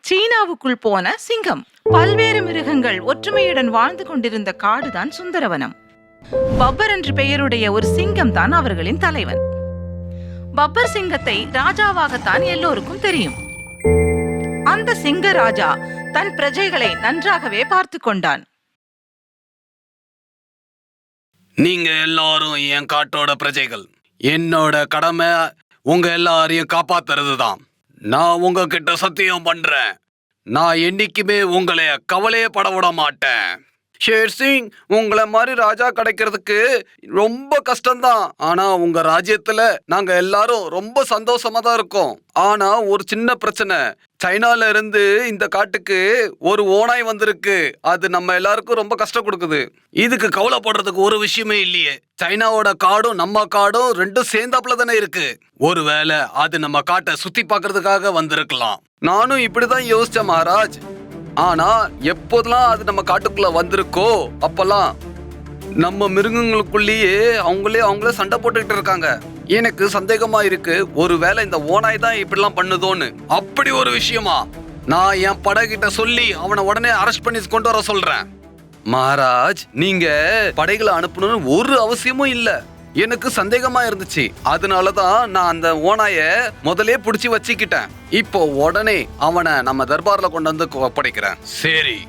சீனாவுக்குள் போன சிங்கம். பல்வேறு மிருகங்கள் ஒற்றுமையுடன் வாழ்ந்து கொண்டிருந்த காடுதான் சுந்தரவனம். பப்பர் என்ற பெயருடைய ஒரு சிங்கம் தான் அவர்களின் தலைவன். பப்பர் சிங்கத்தை ராஜாவாகத்தான் எல்லோருக்கும் தெரியும். அந்த சிங்க ராஜா தன் பிரஜைகளை நன்றாகவே பார்த்து கொண்டான். நீங்க எல்லாரும் என் காட்டோட பிரஜைகள். என்னோட கடமை உங்க எல்லாரையும் காப்பாத்துறது தான். நான் உங்ககிட்ட சத்தியம் பண்றேன், நான் என்னைக்குமே உங்களை கவலையே பட விட மாட்டேன். ஷேர் சிங், உங்களை மாதிரி ராஜா கிடைக்கிறதுக்கு ரொம்ப கஷ்டம்தான். ஆனா உங்க ராஜ்யத்துல நாங்க எல்லாரும் ரொம்ப சந்தோஷமா தான் இருக்கோம். ஆனா ஒரு சின்ன பிரச்சனை. சைனால இருந்து இந்த காட்டுக்கு ஒரு ஓநாய் வந்திருக்கு. அது நம்ம எல்லாருக்கும் ரொம்ப கஷ்டம் கொடுக்குது. இதுக்கு கவலைப்படுறதுக்கு ஒரு விஷயமே இல்லையே. சைனாவோட காடும் நம்ம காடும் ரெண்டும் சேர்ந்தாப்புல தானே இருக்கு. ஒருவேளை அது நம்ம காட்டை சுத்தி பாக்குறதுக்காக வந்திருக்கலாம். நானும் இப்படிதான் யோசிச்சேன் மகாராஜ். ஆனா எப்போதெல்லாம் அது நம்ம காட்டுக்குள்ள வந்திருக்கோ அப்பெல்லாம் நம்ம மிருகங்களுக்குள்ளேயே அவங்களே சண்டை போட்டுக்கிட்டு இருக்காங்க. எனக்கு சந்தேகமா இருக்கு, ஒருவேளை இந்த ஓநாய் தான் இப்படிலாம் பண்ணுதோன்னு. அப்படி ஒரு விஷயமா? நான் என் படைகிட்ட சொல்லி அவனை உடனே அரெஸ்ட் பண்ணி கொண்டு வர சொல்றேன். மகாராஜ், நீங்க படைகளை அனுப்பணும்னு ஒரு அவசியமும் இல்ல. எனக்கு சந்தேகமா இருந்துச்சு, அதனாலதான் நான் அந்த ஓநாய முதலே புடிச்சு வச்சுக்கிட்டேன். இப்போ உடனே அவனை நம்ம தர்பார்ல கொண்டு வந்து ஒப்படைக்கிறேன். சரி.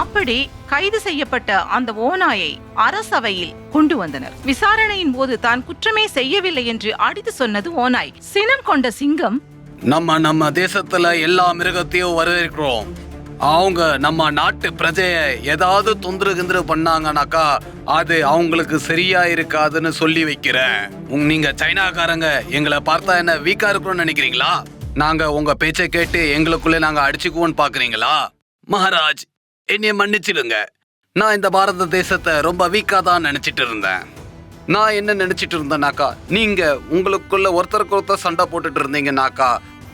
அப்படி கைது செய்யப்பட்ட அந்த ஓநாயை அரசவையில் கொண்டு வந்தனர். விசாரணையின் போது தான் குற்றமே செய்யவில்லை என்று அடித்து சொன்னது ஓநாய். சினம் கொண்ட சிங்கம், நம்ம தேசத்துல எல்லா மிருகத்தையும் வரவேற்கிறோம். அவங்க நம்ம நாட்டு பிரஜைய ஏதாவது தொந்தரவு பண்ணாங்கனாக்கா அது அவங்களுக்கு சரியா இருக்காதுன்னு சொல்லி வைக்கிறேன். நீங்க சைனாக்காரங்க எங்களை பார்த்தா என்ன வீக்கா இருக்கணும்னு நினைக்கிறீங்களா? நாங்க உங்க பேச்சை கேட்டு எங்களுக்குள்ளே நாங்க அடிச்சுக்குவோன்னு பாக்குறீங்களா? மகாராஜ், என்னைய மன்னிச்சிடுங்க. நான் இந்த பாரத தேசத்தை ரொம்ப வீக்கா தான் நினைச்சிட்டு இருந்தேன். நான் என்ன நினைச்சிட்டு இருந்தேனாக்கா, நீங்க உங்களுக்குள்ள ஒருத்தருக்கு ஒருத்தர் சண்டை போட்டுட்டு இருந்தீங்கன்னாக்கா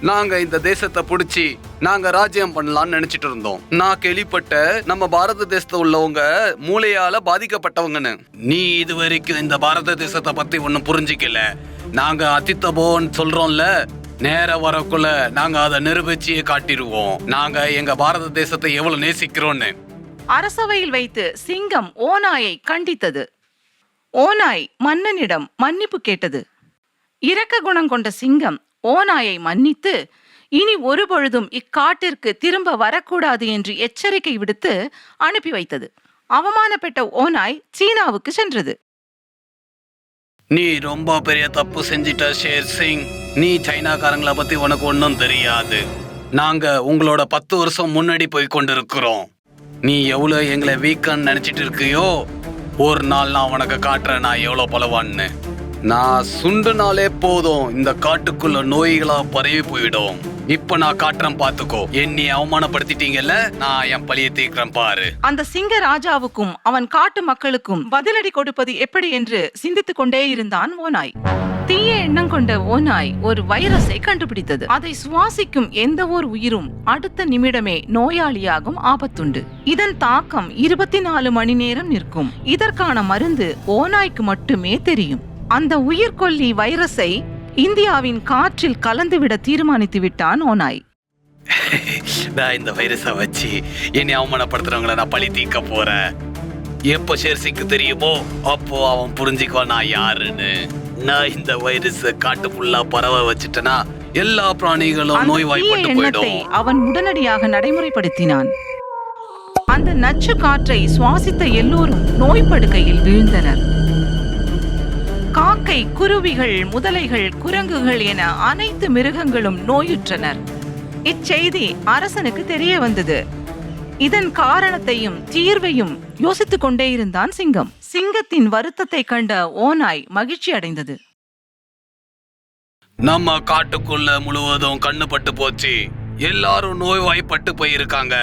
நாங்க இந்த தேசத்தை பிடிச்சி நாங்க ராஜ்யம் பண்ணலாம்னு நினைச்சிட்டு இருந்தோம். நான் கேள்விப்பட்ட நம்ம பாரத தேசத்துல உள்ளவங்க மூளையால பாதிக்கப்பட்டவங்கன்னு. நீ இது வரைக்கும் இந்த பாரத தேசத்தை பத்தி ஒன்னும் புரிஞ்சிக்கல. நாங்க அதித்தபோன்னு சொல்றோம்ல, நேர வரக்குள்ள நாங்க அதை நிரூபிச்சு காட்டிடுவோம். நாங்க எங்க பாரத தேசத்தை எவ்வளவு நேசிக்கிறோம்னு. அரசவையில் வைத்து சிங்கம் ஓநாயை கண்டித்தது. ஓநாய் மன்னனிடம் மன்னிப்பு கேட்டது. இரக்க குணம் கொண்ட சிங்கம் ஓநாயை மன்னித்து இனி ஒரு பொழுதும் இக்காட்டிற்கு திரும்ப வரக்கூடாது என்று எச்சரிக்கை விடுத்து அனுப்பி வைத்தது. அவமானப்பட்ட ஓநாய் சீனாவுக்கு சென்றது. நீ ரொம்ப பெரிய தப்பு செஞ்சிட்ட ஷேர் சிங். நீ சைனாக்காரங்களை பத்தி உனக்கு ஒன்னும் தெரியாது. நாங்க உங்களோட 10 வருஷம் முன்னாடி போய் கொண்டிருக்கிறோம். நீ எவ்வளவு எங்களை வீக்கன்னு நினைச்சிட்டு இருக்கியோ, ஒரு நாள் நான் உனக்கு காட்டுறேன் நான் எவ்வளவு பலவான்னு. நான் சுண்டுனாலே போதும் இந்த காட்டுக்குள்ள நோய்களா பரவி போயிடும். இப்ப நான் காட்டுறேன், பாத்துக்கோ. என்னை அவமானப்படுத்திட்டீங்கல்ல, நான் என் பழிய தீர்க்கிறேன் பாரு. அந்த சிங்க ராஜாவுக்கும் அவன் காட்டு மக்களுக்கும் பதிலடி கொடுப்பது எப்படி என்று சிந்தித்துக் கொண்டே இருந்தான் ஓநாய். தீய எண்ணம் கொண்ட ஓநாய் ஒரு வைரஸை கண்டுபிடித்தது. அதை சுவாசிக்கும் எந்த ஒரு உயிரும் அடுத்த நிமிடமே நோயாளியாகும் ஆபத்துண்டு. இதன் தாக்கம் 24 மணி நேரம் நிற்கும். இதற்கான மருந்து ஓநாய்க்கு மட்டுமே தெரியும். அந்த உயிர்கொல்லி வைரஸை இந்தியாவின் காற்றில் கலந்துவிட தீர்மானித்து விட்டான் ஓநாய். நான் இந்த வைரஸை வச்சு என்னை அவமானப்படுத்துறவங்களை நான் பழி தீர்க்க போறேன். எப்போ ஷேர்சிக்கு தெரியுமோ அப்போ அவன் புரிஞ்சுக்குவான் நான் யாருன்னு. நான் இந்த வைரஸ் காட்டு ஃபுல்லா பரவ வச்சுட்டேன்னா எல்லா பிராணிகளும் நோய்வாய்ப்பட்டு போயிடும். அவன் உடனடியாக நடைமுறைப்படுத்தினான். அந்த நச்சு காற்றை சுவாசித்த எல்லோரும் நோய்படுக்கையில் வீழ்ந்தனர். காக்கை, குருவிகள், முதலைகள், குரங்குகள் என அனைத்து மிருகங்களும் நோயுற்றனர். இச்செய்தி அரசனுக்கு தெரிய வந்தது. இதன் காரணத்தையும் தீர்வையும் யோசித்துக் கொண்டே இருந்தான் சிங்கம். சிங்கத்தின் வருத்தத்தை கண்ட ஓநாய் மகிழ்ச்சி அடைந்தது. நம்ம காட்டுக்குள்ள முழுவதும் கண்ணுபட்டு போச்சு. எல்லாரும் நோய்வாய்ப்பட்டு போயிருக்காங்க.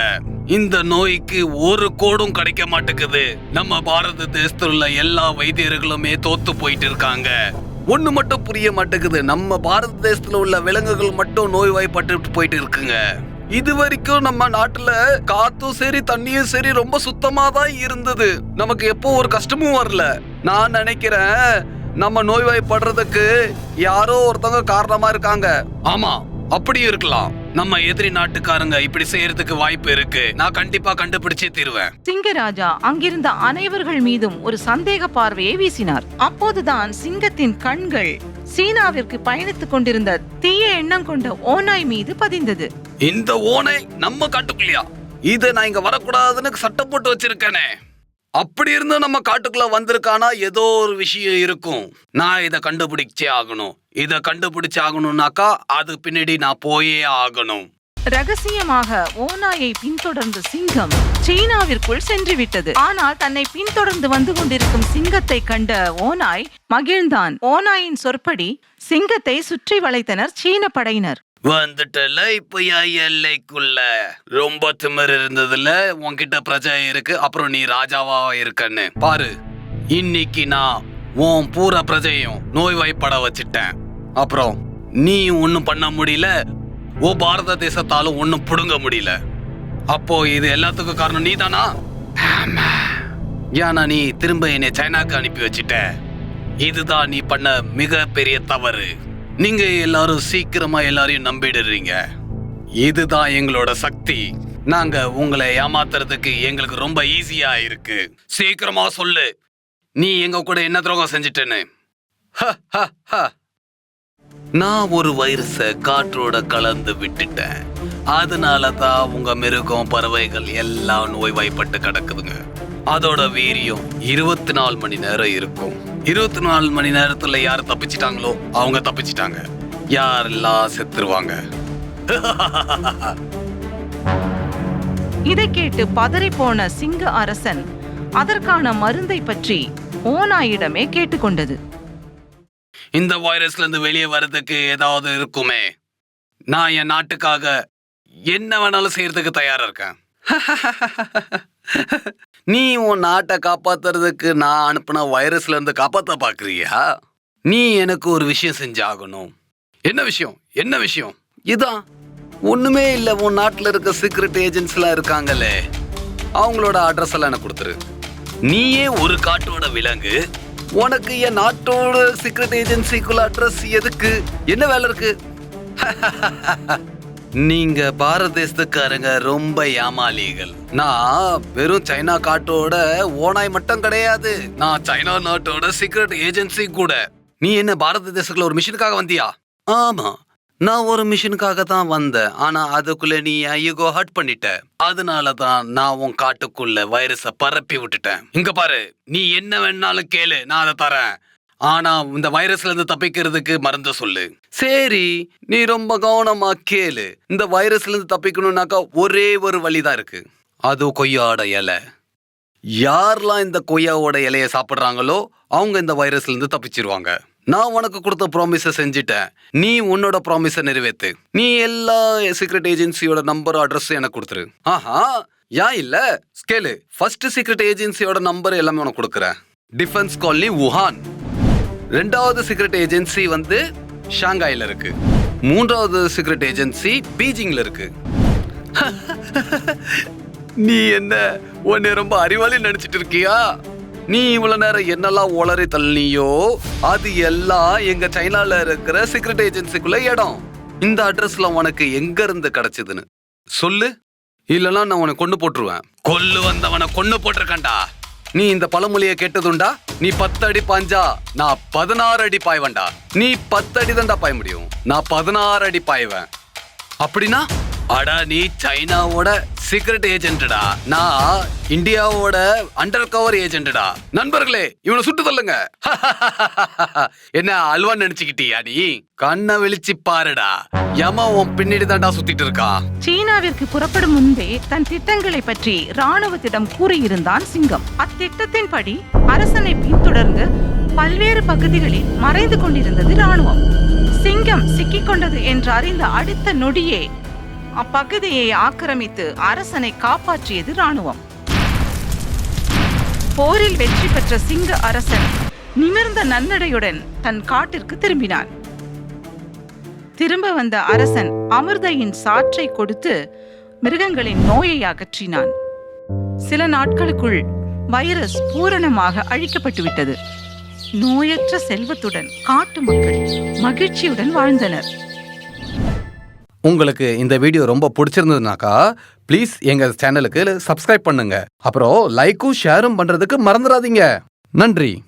இந்த நோய்க்கு ஒரு கோடும் கிடைக்க மாட்டேங்குது. நம்ம பாரத தேசத்துல உள்ள எல்லா வைத்தியர்களுமே தோத்து போயிட்டு இருக்காங்க. ஒண்ணு மட்டும் புரிய மாட்டேங்குது, நம்ம பாரத தேசத்துல உள்ள விலங்குகள் மட்டும் நோய்வாய்ப்பட்டு போயிட்டு இருக்குங்க. இது வரைக்கும் நம்ம நாட்டுல காத்தும் சரி தண்ணியும் சரி ரொம்ப சுத்தமா தான் இருந்தது. நமக்கு எப்போ ஒரு கஷ்டமும் வரல. நான் நினைக்கிறேன் நம்ம நோய்வாய்ப்படுறதுக்கு யாரோ ஒருத்தவங்க காரணமா இருக்காங்க. ஆமா, அப்படி இருக்கலாம். நம்ம எதிரி நாட்டுக்காரங்க இப்படி செய்யறதுக்கு வாய்ப்பு இருக்கு. நான் கண்டிப்பா கண்டுபிடிச்சே தீருவேன். சிங்கராஜா அங்கிருந்த அனைவர்கள் மீதும் ஒரு சந்தேக பார்வையை வீசினார். அப்போதுதான் சிங்கத்தின் கண்கள் சீனாவிற்கு பயணித்துக் கொண்டிருந்த தீய எண்ணம் கொண்ட ஓநாய் மீது பதிந்தது. இந்த ஓநாய் நம்ம காட்டுக்குள்ளையா? இத நான் இங்க வரக்கூடாதுன்னு சட்டம் போட்டு வச்சிருக்கேனே. அப்படி இருந்து நம்ம காட்டுக்குள்ள வந்திருக்கானா ஏதோ ஒரு விஷயம் இருக்கும். நான் இத கண்டுபிடிச்சே ஆகணும். இத கண்டுபிடிச்சே ஆகணும்னாக்கா அது பின்னாடி நான் போயே ஆகணும். ரகசியமாக ஓநாயை பின்தொடர்ந்த சிங்கம் சீனாவிற்குள் சென்று விட்டது. ஆனால் தன்னை பின்தொடர்ந்து வந்து கொண்டிருக்கும் சிங்கத்தை கண்ட ஓநாய் மகிழ்ந்தான். ஓநாயின் சொற்படி சிங்கத்தை சுற்றி வளைத்தனர் சீன படையினர். வந்துட்டல இப்ப எல்லைக்குள்ள ரொம்ப திமிர் இருந்ததுல உன்கிட்ட பிரஜை இருக்கு, அப்புறம் நீ ராஜாவா இருக்கன்னு பாரு. இன்னைக்கு நான் உன் பூரா பிரஜையும் நோய்வாய்ப்பட வச்சிட்டேன். அப்புறம் நீ ஒன்னும் பண்ண முடியல, ஓ பாரத தேசத்தாலும் ஒன்னும் புடுங்க முடியல. அப்போ இது எல்லாத்துக்கும் காரணம் நீ தானா? ஏன்னா நீ திரும்ப என்னை சைனாக்கு அனுப்பி வச்சிட்ட. இதுதான் நீ பண்ண மிக பெரிய தவறு. நீங்க எல்லாரும் சீக்கிரமா எல்லாரையும் நம்பிடுறீங்க. இதுதான் எங்களோட சக்தி. நாங்க உங்களை ஏமாத்துறதுக்கு எங்களுக்கு ரொம்ப ஈஸியா இருக்கு. சீக்கிரமா சொல்லு, நீ எங்க கூட என்ன துரோகம் செஞ்சிட்டேன்னு. நான் ஒரு வைரஸ காற்றோட கலந்து விட்டுட்டேன். அதனாலதான் உங்க மிருகம் பறவைகள் எல்லாம் நோய்வாய்ப்பட்டு கிடக்குதுங்க. அதோட வீரியம் 24 மணி நேரம் இருக்கும். 24 மணி நேரத்துல யார் தப்பிச்சிட்டாங்களோ அவங்க தப்பிச்சிட்டாங்க, யாரெல்லாம் செத்துருவாங்க. இதை கேட்டு பதறி போன சிங்க அரசன் அதற்கான மருந்தை பற்றி ஓநாயிடமே கேட்டுக்கொண்டது. இந்த வைரஸ்ல இருந்து வெளியே வர்றதுக்கு ஏதாவது இருக்குமே. நான் என் நாட்டுக்காக என்ன வேணாலும் செய்யறதுக்கு தயாரா இருக்கேன். நீ உன் நாட்டை காப்பாத்துறதுக்கு நான் அனுப்பின வைரஸ்ல இருந்து காப்பாத்த பாக்குறியா? நீ எனக்கு ஒரு விஷயம் செஞ்சாகணும். என்ன விஷயம்? என்ன விஷயம்? இதான் ஒண்ணுமே இல்ல. உன் நாட்டுல இருக்க சீக்ரெட் ஏஜென்ட்ஸ் எல்லாம் இருக்காங்கல்ல, அவங்களோட அட்ரஸ் எல்லாம் எனக்கு கொடுத்துரு. நீயே ஒரு காட்டோட விலங்கு, உனக்கு என் நாட்டோட சீக்ரெட் ஏஜென்சிக்குள்ள அட்ரஸ் எதுக்கு? என்ன வேலை இருக்கு? நீங்க பாரத தேசத்துக்காரங்க ரொம்ப ஏமாளிகள். நான் வெறும் சைனா காட்டோட ஓநாய் மட்டும் கிடையாது, நான் சைனா நாட்டோட சீக்ரெட் ஏஜென்சி கூட. நீ என்ன பாரத தேசத்துல ஒரு மிஷனுக்காக வந்தியா? ஆமா, நான் ஒரு மிஷனுக்காக தான் வந்தேன். ஆனா அதுக்குள்ள நீ ஐயோ ஹர்ட் பண்ணிட்ட. அதனாலதான் நான் உன் காட்டுக்குள்ள வைரஸ பரப்பி விட்டுட்டேன். இங்க பாரு, நீ என்ன வேணாலும் கேளு, நான் அதை தரேன். ஆனா இந்த வைரஸ்ல இருந்து தப்பிக்கிறதுக்கு மருந்து சொல்லு. சரி, நீ ரொம்ப கவனமா கேளு. இந்த வைரஸ்ல இருந்து தப்பிக்கணும்னாக்கா ஒரே ஒரு வழிதான் இருக்கு, அது கொய்யாட இலை. யாரெல்லாம் இந்த கொய்யாவோட இலைய சாப்பிடுறாங்களோ அவங்க இந்த வைரஸ்ல இருந்து தப்பிச்சிருவாங்க. நான் உனக்கு கொடுத்த ப்ராமிஸ செஞ்சுட்டேன். நீ உன்னோட ப்ராமிஸ நிறைவேத்து. நீ எல்லா சீக்ரெட் ஏஜென்சியோட நம்பர் அட்ரஸ் எனக்கு கொடுத்துரு. ஆஹா, யா இல்ல ஸ்கேலு. ஃபர்ஸ்ட் சீக்ரெட் ஏஜென்சியோட நம்பர் எல்லாமே உனக்கு கொடுக்குறேன். Defence colony Wuhan. ரெண்டாவது சீக்ரெட் ஏஜென்சி வந்து ஷாங்காயில இருக்கு. மூன்றாவது சீக்ரெட் ஏஜென்சி பீஜிங்ல இருக்கு. நீ என்ன உன்னை ரொம்ப அறிவாளி நினைச்சிட்டு இருக்கியா? நீ இவ்வளவு நேரம் என்னெல்லாம் உளறி தள்ளியோ அது எல்லாம் எங்க சைனால இருக்கிற சீக்ரெட் ஏஜென்சிக்குள்ள இடம். இந்த அட்ரஸ்ல உனக்கு எங்க இருந்து கிடைச்சதுன்னு சொல்லு, இல்லனா நான் உன்னை கொண்டு போட்டுருவேன். கொல்லு வந்தவனை கொண்டு போட்டிருக்கேன்டா. நீ இந்த பழமொழிய கேட்டதுண்டா? நீ 10 அடி பாஞ்சா நான் 16 அடி பாய்வேன்டா. நீ 10 அடி தான்டா பாய முடியும், நான் 16 அடி பாய்வேன். அப்படின்னா அடா நீ சைனாவோட சீக்ரெட் ஏஜென்டா, நான் இந்தியாவோட அண்டர் கவர் ஏஜென்டா. நண்பர்களே, இவனை சுட்டு தள்ளுங்க. என்ன அல்வா நினைச்சுக்கிட்டியா? நீ கண்ணை வெளிச்சு பாருடா, யமா உன் பின்னாடி தாண்டா சுத்திட்டு இருக்கா. சீனாவிற்கு புறப்படும் முன்பே தன் திட்டங்களை பற்றி ராணுவத்திடம் கூறியிருந்தான் சிங்கம். அத்திட்டத்தின்படி அரசனை பின்தொடர்ந்து பல்வேறு பகுதிகளில் மறைந்து கொண்டிருந்தது ராணுவம். சிங்கம் சிக்கிக் கொண்டது என்று அறிந்த அடுத்த நொடியே அப்பகுதியை ஆக்கிரமித்து அரசனை காப்பாற்றியது ராணுவம். போரில் வெற்றி பெற்ற சிங்க அரசன் நிமிர்ந்த நன்னடையுடன் தன் காட்டிற்கு திரும்பினான். திரும்ப வந்த அரசன் அமிர்தையின் சாற்றை கொடுத்து மிருகங்களின் நோயை அகற்றினான். சில நாட்களுக்குள் வைரஸ் பூரணமாக அழிக்கப்பட்டு விட்டது. நோயற்ற செல்வத்துடன் காட்டு மக்கள் மகிழ்ச்சியுடன் வாழ்ந்தனர். உங்களுக்கு இந்த வீடியோ ரொம்ப பிடிச்சிருந்ததுனாக்கா ப்ளீஸ் எங்க சேனலுக்கு சப்ஸ்கிரைப் பண்ணுங்க. அப்புறம் லைக்கும் ஷேரும் பண்றதுக்கு மறந்துடாதீங்க. நன்றி.